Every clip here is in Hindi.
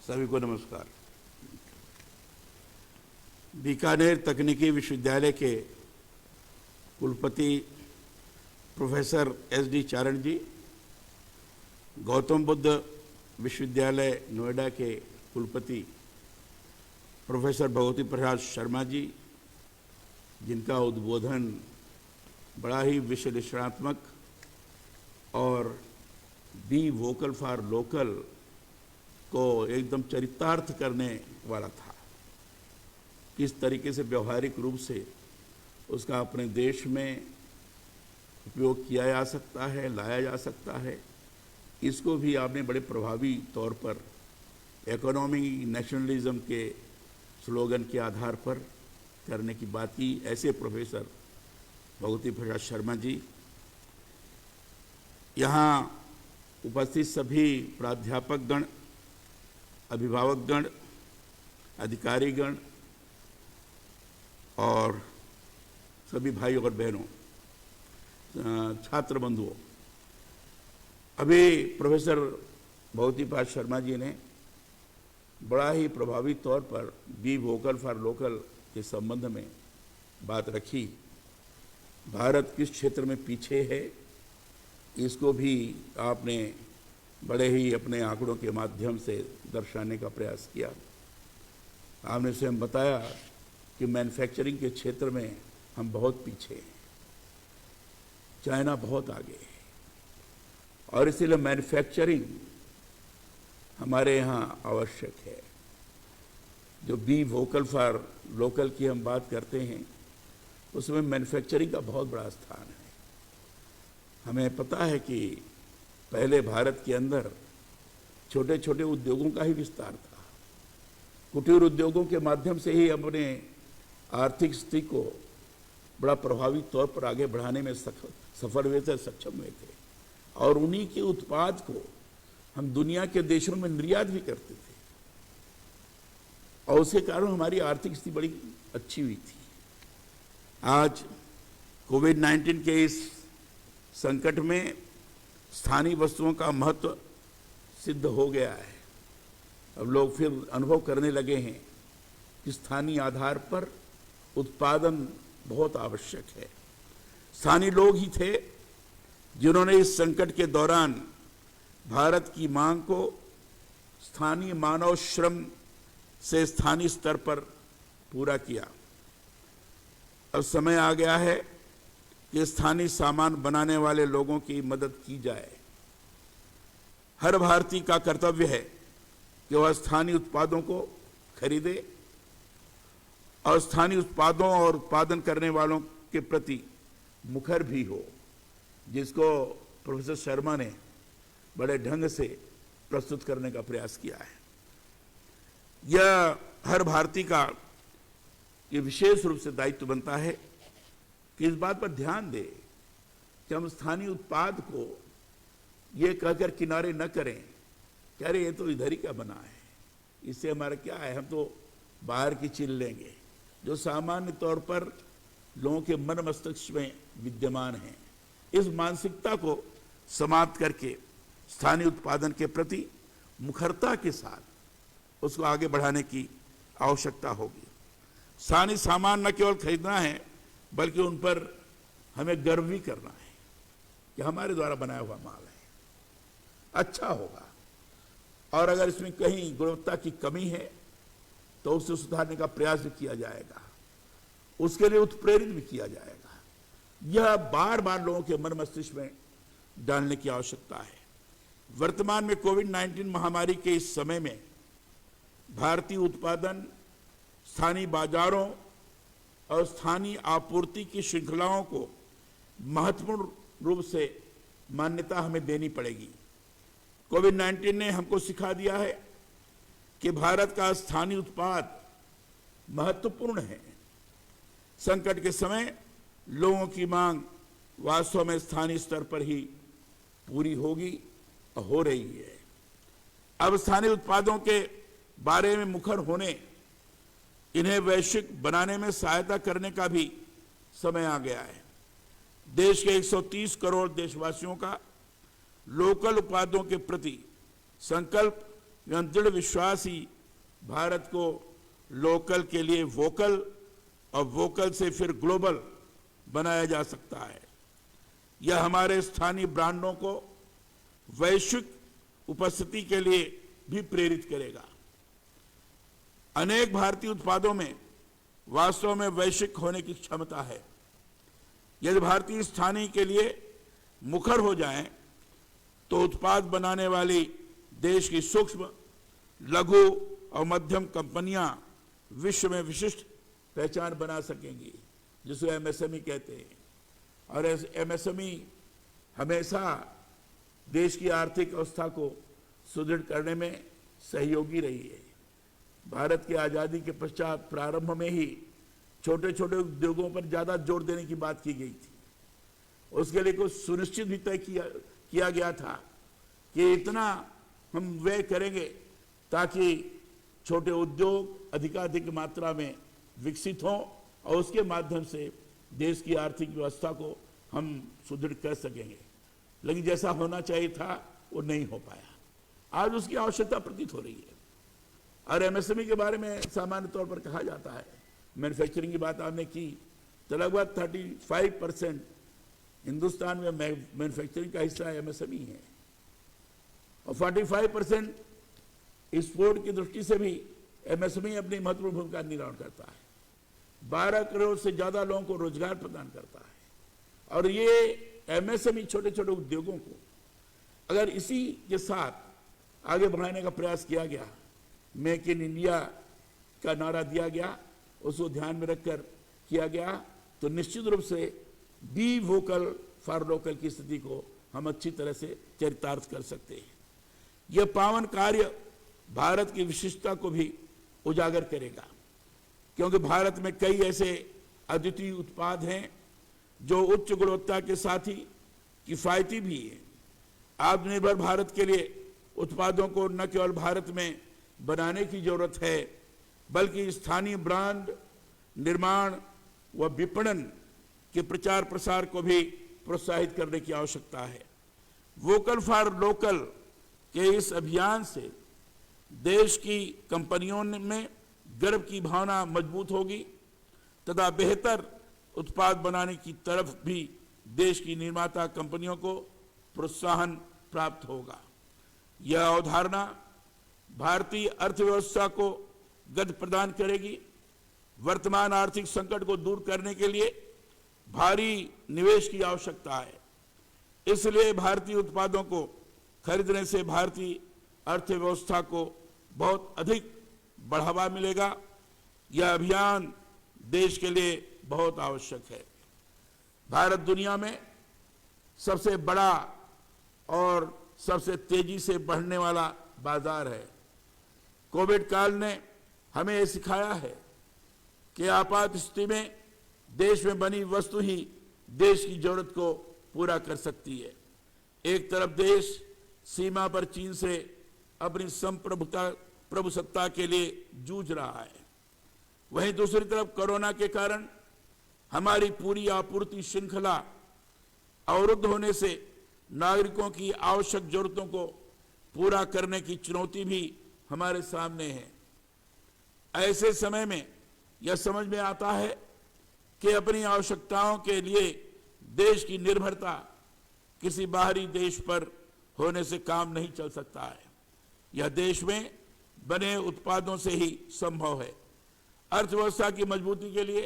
सभी को नमस्कार। बीकानेर तकनीकी विश्वविद्यालय के कुलपति प्रोफेसर एस.डी. चारण जी, गौतम बुद्ध विश्वविद्यालय नोएडा के कुलपति प्रोफेसर भगवती प्रसाद शर्मा जी, जिनका उद्बोधन बड़ा ही विश्लेषणात्मक और बी वोकल फॉर लोकल को एकदम चरितार्थ करने वाला था। किस तरीके से व्यवहारिक रूप से उसका अपने देश में उपयोग किया जा सकता है, लाया जा सकता है, इसको भी आपने बड़े प्रभावी तौर पर इकोनॉमी नेशनलिज्म के स्लोगन के आधार पर करने की बात की। ऐसे प्रोफेसर भगवती प्रसाद शर्मा जी, यहाँ उपस्थित सभी प्राध्यापकगण, अभिभावकगण, अधिकारीगण और सभी भाइयों और बहनों, छात्र बंधुओं, अभी प्रोफेसर भगवती प्रसाद शर्मा जी ने बड़ा ही प्रभावी तौर पर बी वोकल फॉर लोकल के संबंध में बात रखी। भारत किस क्षेत्र में पीछे है, इसको भी आपने बड़े ही अपने आंकड़ों के माध्यम से दर्शाने का प्रयास किया। आपने स्वयं बताया कि मैन्युफैक्चरिंग के क्षेत्र में हम बहुत पीछे हैं, चाइना बहुत आगे है, और इसीलिए मैन्युफैक्चरिंग हमारे यहाँ आवश्यक है। जो बी वोकल फॉर लोकल की हम बात करते हैं, उसमें मैन्युफैक्चरिंग का बहुत बड़ा स्थान है। हमें पता है कि पहले भारत के अंदर छोटे छोटे उद्योगों का ही विस्तार था। कुटीर उद्योगों के माध्यम से ही अपने आर्थिक स्थिति को बड़ा प्रभावी तौर पर आगे बढ़ाने में सफल हुए थे, सक्षम हुए थे, और उन्हीं के उत्पाद को हम दुनिया के देशों में निर्यात भी करते थे, और उसके कारण हमारी आर्थिक स्थिति बड़ी अच्छी हुई थी। आज कोविड-19 के इस संकट में स्थानीय वस्तुओं का महत्व सिद्ध हो गया है। अब लोग फिर अनुभव करने लगे हैं कि स्थानीय आधार पर उत्पादन बहुत आवश्यक है। स्थानीय लोग ही थे जिन्होंने इस संकट के दौरान भारत की मांग को स्थानीय मानव श्रम से स्थानीय स्तर पर पूरा किया। अब समय आ गया है कि स्थानीय सामान बनाने वाले लोगों की मदद की जाए। हर भारतीय का कर्तव्य है कि वह स्थानीय उत्पादों को खरीदे और स्थानीय उत्पादों और उत्पादन करने वालों के प्रति मुखर भी हो, जिसको प्रोफेसर शर्मा ने बड़े ढंग से प्रस्तुत करने का प्रयास किया है। यह हर भारतीय का ये विशेष रूप से दायित्व बनता है कि इस बात पर ध्यान दे कि हम स्थानीय उत्पाद को ये कहकर किनारे न करें कि अरे ये तो इधर ही का बना है, इससे हमारा क्या है, हम तो बाहर की चीज लेंगे, जो सामान्य तौर पर लोगों के मन मस्तिष्क में विद्यमान है। इस मानसिकता को समाप्त करके स्थानीय उत्पादन के प्रति मुखरता के साथ उसको आगे बढ़ाने की आवश्यकता होगी। स्थानीय सामान न केवल खरीदना है, बल्कि उन पर हमें गर्व भी करना है कि हमारे द्वारा बनाया हुआ माल है, अच्छा होगा, और अगर इसमें कहीं गुणवत्ता की कमी है तो उसे सुधारने का प्रयास भी किया जाएगा, उसके लिए उत्प्रेरित भी किया जाएगा। यह बार बार लोगों के मन मस्तिष्क में डालने की आवश्यकता है। वर्तमान में कोविड-19 महामारी के इस समय में भारतीय उत्पादन, स्थानीय बाजारों और स्थानीय आपूर्ति की श्रृंखलाओं को महत्वपूर्ण रूप से मान्यता हमें देनी पड़ेगी। कोविड-19 ने हमको सिखा दिया है कि भारत का स्थानीय उत्पाद महत्वपूर्ण है। संकट के समय लोगों की मांग वास्तव में स्थानीय स्तर पर ही पूरी होगी और हो रही है। अब स्थानीय उत्पादों के बारे में मुखर होने, इन्हें वैश्विक बनाने में सहायता करने का भी समय आ गया है। देश के 130 करोड़ देशवासियों का लोकल उत्पादों के प्रति संकल्प दृढ़ विश्वास ही भारत को लोकल के लिए वोकल और वोकल से फिर ग्लोबल बनाया जा सकता है। यह हमारे स्थानीय ब्रांडों को वैश्विक उपस्थिति के लिए भी प्रेरित करेगा। अनेक भारतीय उत्पादों में वास्तव में वैश्विक होने की क्षमता है। यदि भारतीय स्थानीय के लिए मुखर हो जाएं, तो उत्पाद बनाने वाली देश की सूक्ष्म, लघु और मध्यम कंपनियां विश्व में विशिष्ट पहचान बना सकेंगी, जिसे एमएसएमई कहते हैं। और एमएसएमई हमेशा देश की आर्थिक अवस्था को सुदृढ़ करने में सहयोगी रही है। भारत की आज़ादी के पश्चात प्रारंभ में ही छोटे छोटे उद्योगों पर ज़्यादा जोर देने की बात की गई थी। उसके लिए कुछ सुनिश्चित भी तय किया गया था कि इतना हम व्यय करेंगे ताकि छोटे उद्योग अधिकाधिक मात्रा में विकसित हों और उसके माध्यम से देश की आर्थिक व्यवस्था को हम सुदृढ़ कर सकेंगे। लेकिन जैसा होना चाहिए था वो नहीं हो पाया। आज उसकी आवश्यकता प्रतीत हो रही है। और एमएसएमई के बारे में सामान्य तौर पर कहा जाता है, मैन्युफैक्चरिंग की बात आपने की, तो लगभग 35% हिंदुस्तान में मैन्युफैक्चरिंग का हिस्सा एमएसएमई है और 45% एक्सपोर्ट की दृष्टि से भी एमएसएमई अपनी महत्वपूर्ण भूमिका निर्वहन करता है। 12 करोड़ से ज्यादा लोगों को रोजगार प्रदान करता है। और ये एमएसएमई छोटे छोटे उद्योगों को अगर इसी के साथ आगे बढ़ाने का प्रयास किया गया, मेक इन इंडिया का नारा दिया गया, उसको ध्यान में रखकर किया गया, तो निश्चित रूप से बी वोकल फॉर लोकल की स्थिति को हम अच्छी तरह से चरितार्थ कर सकते हैं। यह पावन कार्य भारत की विशिष्टता को भी उजागर करेगा, क्योंकि भारत में कई ऐसे अद्वितीय उत्पाद हैं जो उच्च गुणवत्ता के साथ ही किफायती भी हैं। आत्मनिर्भर भारत के लिए उत्पादों को न केवल भारत में बनाने की जरूरत है, बल्कि स्थानीय ब्रांड निर्माण व विपणन के प्रचार प्रसार को भी प्रोत्साहित करने की आवश्यकता है। वोकल फॉर लोकल के इस अभियान से देश की कंपनियों में गर्व की भावना मजबूत होगी तथा बेहतर उत्पाद बनाने की तरफ भी देश की निर्माता कंपनियों को प्रोत्साहन प्राप्त होगा। यह अवधारणा भारतीय अर्थव्यवस्था को गति प्रदान करेगी। वर्तमान आर्थिक संकट को दूर करने के लिए भारी निवेश की आवश्यकता है। इसलिए भारतीय उत्पादों को खरीदने से भारतीय अर्थव्यवस्था को बहुत अधिक बढ़ावा मिलेगा। यह अभियान देश के लिए बहुत आवश्यक है। भारत दुनिया में सबसे बड़ा और सबसे तेजी से बढ़ने वाला बाजार है। कोविड काल ने हमें यह सिखाया है कि आपात स्थिति में देश में बनी वस्तु ही देश की जरूरत को पूरा कर सकती है। एक तरफ देश सीमा पर चीन से अपनी प्रभुसत्ता के लिए जूझ रहा है, वहीं दूसरी तरफ कोरोना के कारण हमारी पूरी आपूर्ति श्रृंखला अवरुद्ध होने से नागरिकों की आवश्यक जरूरतों को पूरा करने की चुनौती भी हमारे सामने है। ऐसे समय में यह समझ में आता है कि अपनी आवश्यकताओं के लिए देश की निर्भरता किसी बाहरी देश पर होने से काम नहीं चल सकता है। यह देश में बने उत्पादों से ही संभव है। अर्थव्यवस्था की मजबूती के लिए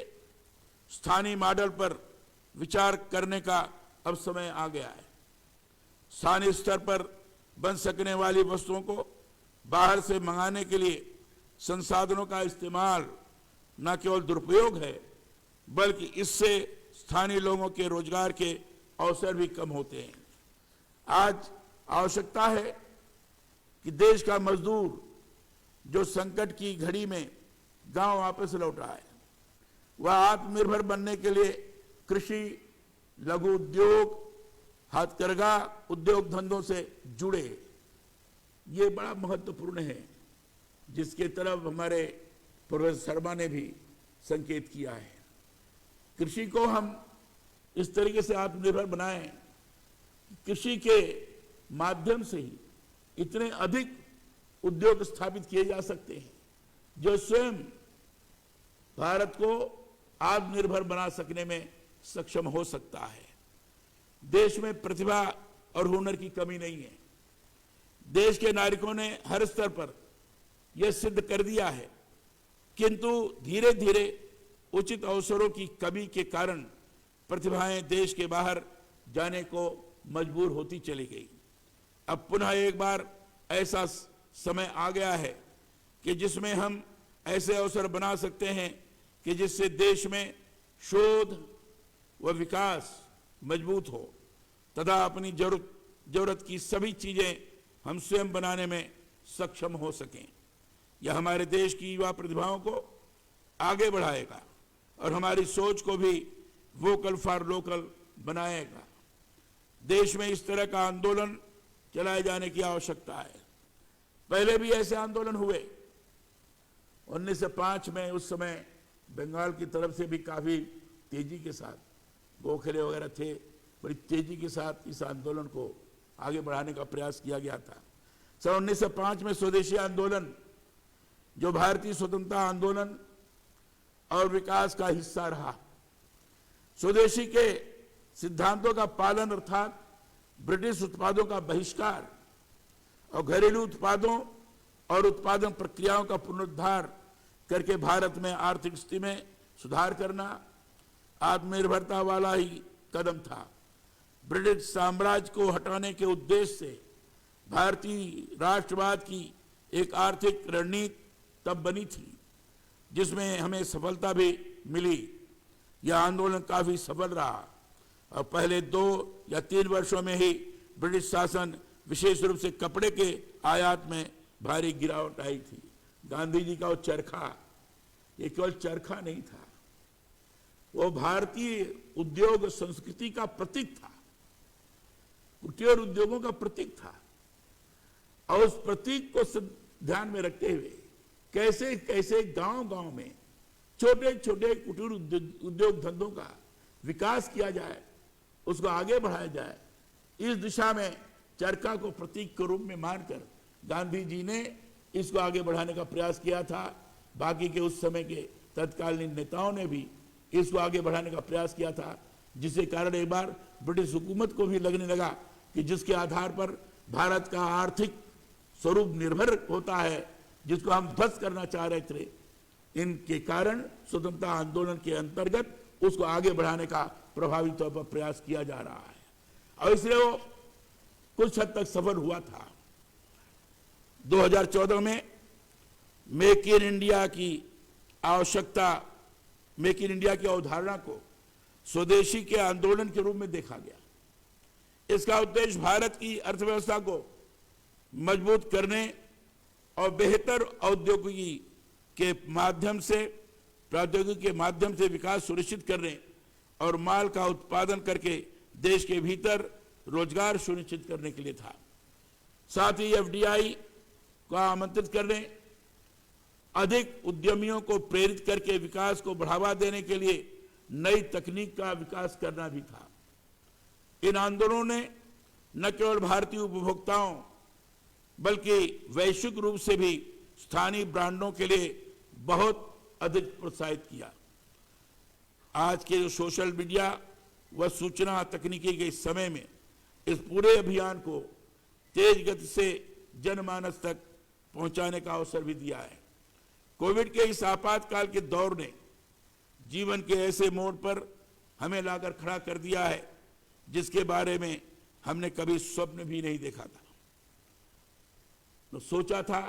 स्थानीय मॉडल पर विचार करने का अब समय आ गया है। स्थानीय स्तर पर बन सकने वाली वस्तुओं को बाहर से मंगाने के लिए संसाधनों का इस्तेमाल न केवल दुरुपयोग है, बल्कि इससे स्थानीय लोगों के रोजगार के अवसर भी कम होते हैं। आज आवश्यकता है कि देश का मजदूर जो संकट की घड़ी में गांव वापस लौटा है, वह आत्मनिर्भर बनने के लिए कृषि, लघु उद्योग, हथकरघा उद्योग धंधों से जुड़े। ये बड़ा महत्वपूर्ण है, जिसके तरफ हमारे प्रोफेसर शर्मा ने भी संकेत किया है। कृषि को हम इस तरीके से आत्मनिर्भर बनाएं, कृषि के माध्यम से ही इतने अधिक उद्योग स्थापित किए जा सकते हैं जो स्वयं भारत को आत्मनिर्भर बना सकने में सक्षम हो सकता है। देश में प्रतिभा और हुनर की कमी नहीं है। देश के नागरिकों ने हर स्तर पर यह सिद्ध कर दिया है, किंतु धीरे धीरे उचित अवसरों की कमी के कारण प्रतिभाएं देश के बाहर जाने को मजबूर होती चली गई। अब पुनः एक बार ऐसा समय आ गया है कि जिसमें हम ऐसे अवसर बना सकते हैं कि जिससे देश में शोध व विकास मजबूत हो तथा अपनी जरूरत की सभी चीजें हम स्वयं बनाने में सक्षम हो सकें। यह हमारे देश की युवा प्रतिभाओं को आगे बढ़ाएगा और हमारी सोच को भी वोकल फॉर लोकल बनाएगा। देश में इस तरह का आंदोलन चलाए जाने की आवश्यकता है। पहले भी ऐसे आंदोलन हुए 1905 में। उस समय बंगाल की तरफ से भी काफी तेजी के साथ गोखले वगैरह थे, बड़ी तेजी के साथ इस आंदोलन को आगे बढ़ाने का प्रयास किया गया था। सन 1905 में स्वदेशी आंदोलन, जो भारतीय स्वतंत्रता आंदोलन और विकास का हिस्सा रहा, स्वदेशी के सिद्धांतों का पालन अर्थात ब्रिटिश उत्पादों का बहिष्कार और घरेलू उत्पादों और उत्पादन प्रक्रियाओं का पुनरुद्धार करके भारत में आर्थिक स्थिति में सुधार करना आत्मनिर्भरता वाला ही कदम था। ब्रिटिश साम्राज्य को हटाने के उद्देश्य से भारतीय राष्ट्रवाद की एक आर्थिक रणनीति तब बनी थी, जिसमें हमें सफलता भी मिली। यह आंदोलन काफी सफल रहा और पहले 2 या 3 वर्षों में ही ब्रिटिश शासन विशेष रूप से कपड़े के आयात में भारी गिरावट आई थी। गांधी जी का वो चरखा, ये केवल चरखा नहीं था, वो भारतीय उद्योग संस्कृति का प्रतीक था, कुटीर उद्योगों का प्रतीक था। और उस प्रतीक को ध्यान में रखते हुए कैसे कैसे गांव-गांव में छोटे छोटे कुटीर उद्योग धंधों का विकास किया जाए, उसको आगे बढ़ाया जाए, इस दिशा में चरखा को प्रतीक के रूप में मानकर गांधी जी ने इसको आगे बढ़ाने का प्रयास किया था। बाकी के उस समय के तत्कालीन नेताओं ने भी इसको आगे बढ़ाने का प्रयास किया था, जिसके कारण एक बार ब्रिटिश हुकूमत को भी लगने लगा कि जिसके आधार पर भारत का आर्थिक स्वरूप निर्भर होता है, जिसको हम ध्वस्त करना चाह रहे थे, इनके कारण स्वतंत्रता आंदोलन के अंतर्गत उसको आगे बढ़ाने का प्रभावी तौर पर प्रयास किया जा रहा है और इसलिए वो कुछ हद तक सफल हुआ था। 2014 में मेक इन इंडिया की आवश्यकता, मेक इन इंडिया की अवधारणा को स्वदेशी के आंदोलन के रूप में देखा गया। इसका उद्देश्य भारत की अर्थव्यवस्था को मजबूत करने और बेहतर औद्योगिकी के माध्यम से, प्रौद्योगिकी के माध्यम से विकास सुनिश्चित करने और माल का उत्पादन करके देश के भीतर रोजगार सुनिश्चित करने के लिए था। साथ ही एफडीआई को आमंत्रित करने, अधिक उद्यमियों को प्रेरित करके विकास को बढ़ावा देने के लिए नई तकनीक का विकास करना भी था। इन आंदोलनों ने न केवल भारतीय उपभोक्ताओं बल्कि वैश्विक रूप से भी स्थानीय ब्रांडों के लिए बहुत अधिक प्रोत्साहित किया। आज के जो सोशल मीडिया व सूचना तकनीकी के इस समय में इस पूरे अभियान को तेज गति से जनमानस तक पहुंचाने का अवसर भी दिया है। कोविड के इस आपातकाल के दौर ने जीवन के ऐसे मोड़ पर हमें लाकर खड़ा कर दिया है जिसके बारे में हमने कभी स्वप्न भी नहीं देखा था, न सोचा था,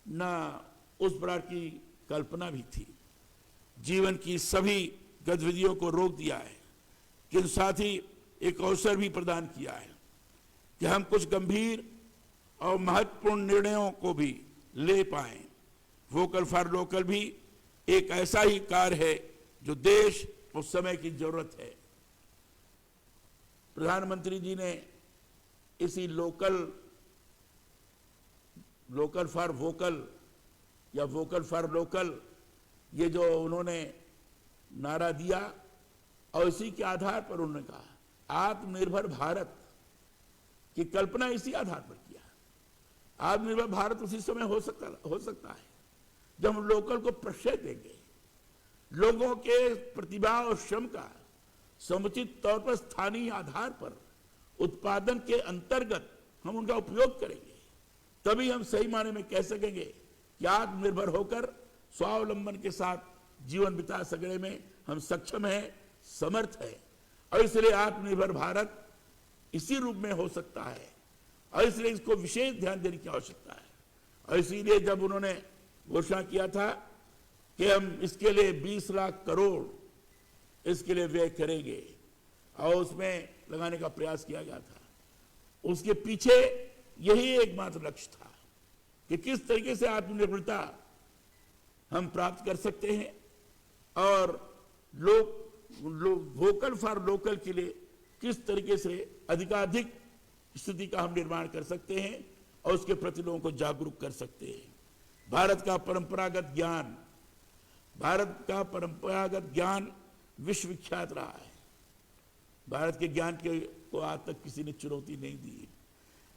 न उस प्रकार की कल्पना भी थी। जीवन की सभी गतिविधियों को रोक दिया है, किंतु साथ ही एक अवसर भी प्रदान किया है कि हम कुछ गंभीर और महत्वपूर्ण निर्णयों को भी ले पाएं। वोकल फॉर लोकल भी एक ऐसा ही कार्य है जो देश उस समय की जरूरत है। प्रधानमंत्री जी ने इसी लोकल फॉर वोकल या वोकल फॉर लोकल, ये जो उन्होंने नारा दिया और इसी के आधार पर उन्होंने कहा आत्मनिर्भर भारत की कल्पना इसी आधार पर किया आत्मनिर्भर भारत उसी समय हो सकता है जब हम लोकल को प्रश्रय देंगे, लोगों के प्रतिभा और श्रम का समुचित तौर पर स्थानीय आधार पर उत्पादन के अंतर्गत हम उनका उपयोग करेंगे, तभी हम सही माने में कह सकेंगे कि आत्मनिर्भर होकर स्वावलंबन के साथ जीवन बिता सकने में हम सक्षम हैं, समर्थ हैं। और इसलिए आत्मनिर्भर भारत इसी रूप में हो सकता है और इसलिए इसको विशेष ध्यान देने की आवश्यकता है। और इसीलिए जब उन्होंने घोषणा किया था कि हम इसके लिए 20 लाख करोड़ इसके लिए व्यय करेंगे और उसमें लगाने का प्रयास किया गया था, उसके पीछे यही एकमात्र लक्ष्य था कि किस तरीके से आत्मनिर्भरता हम प्राप्त कर सकते हैं और लोग वोकल फॉर लोकल के लिए किस तरीके से अधिकाधिक स्थिति का हम निर्माण कर सकते हैं और उसके प्रति लोगों को जागरूक कर सकते हैं। भारत का परंपरागत ज्ञान विश्वविख्यात रहा है। भारत के ज्ञान को आज तक किसी ने चुनौती नहीं दी।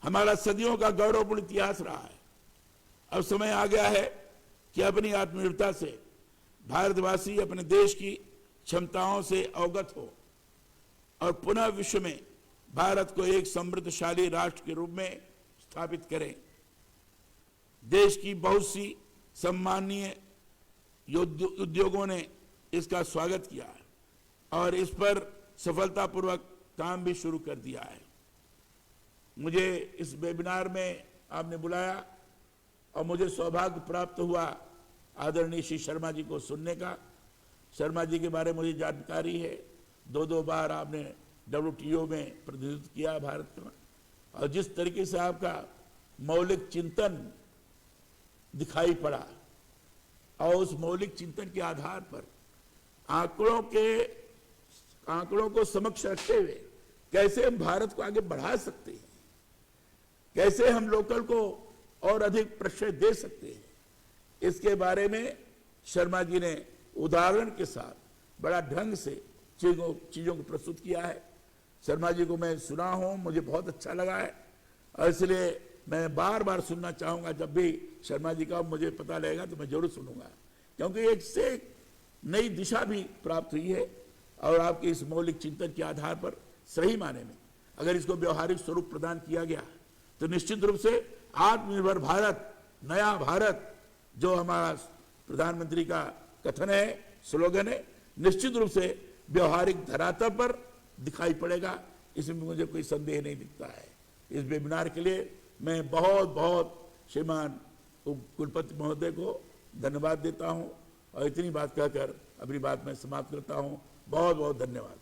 हमारा सदियों का गौरवपूर्ण इतिहास रहा है। अब समय आ गया है कि अपनी आत्मनिर्भरता से भारतवासी अपने देश की क्षमताओं से अवगत हो और पुनः विश्व में भारत को एक समृद्धशाली राष्ट्र के रूप में स्थापित करें। देश की बहुत सी सम्माननीय उद्योगों ने इसका स्वागत किया है और इस पर सफलतापूर्वक काम भी शुरू कर दिया है। मुझे इस वेबिनार में आपने बुलाया और मुझे सौभाग्य प्राप्त हुआ आदरणीय श्री शर्मा जी को सुनने का। शर्मा जी के बारे में मुझे जानकारी है, 2 बार आपने WTO में प्रतिनिधित्व किया भारत का, और जिस तरीके से आपका मौलिक चिंतन दिखाई पड़ा और उस मौलिक चिंतन के आधार पर आंकड़ों को समक्ष रखते हुए कैसे हम भारत को आगे बढ़ा सकते हैं, कैसे हम लोकल को और अधिक प्रश्रय दे सकते हैं, इसके बारे में शर्मा जी ने उदाहरण के साथ बड़ा ढंग से चीजों को प्रस्तुत किया है। शर्मा जी को मैं सुना हूं, मुझे बहुत अच्छा लगा है और इसलिए मैं बार बार सुनना चाहूंगा। जब भी शर्मा जी का मुझे पता लगेगा तो मैं जरूर सुनूंगा, क्योंकि एक से एक नई दिशा भी प्राप्त हुई है और आपके इस मौलिक चिंतन के आधार पर सही माने में अगर इसको व्यवहारिक स्वरूप प्रदान किया गया तो निश्चित रूप से आत्मनिर्भर भारत, नया भारत जो हमारा प्रधानमंत्री का कथन है, स्लोगन है, निश्चित रूप से व्यवहारिक धरातल पर दिखाई पड़ेगा। इसमें मुझे कोई संदेह नहीं दिखता है। इस वेबिनार के लिए मैं बहुत श्रीमान कुलपति महोदय को धन्यवाद देता हूं और इतनी बात कहकर अपनी बात मैं समाप्त करता हूं। बहुत धन्यवाद।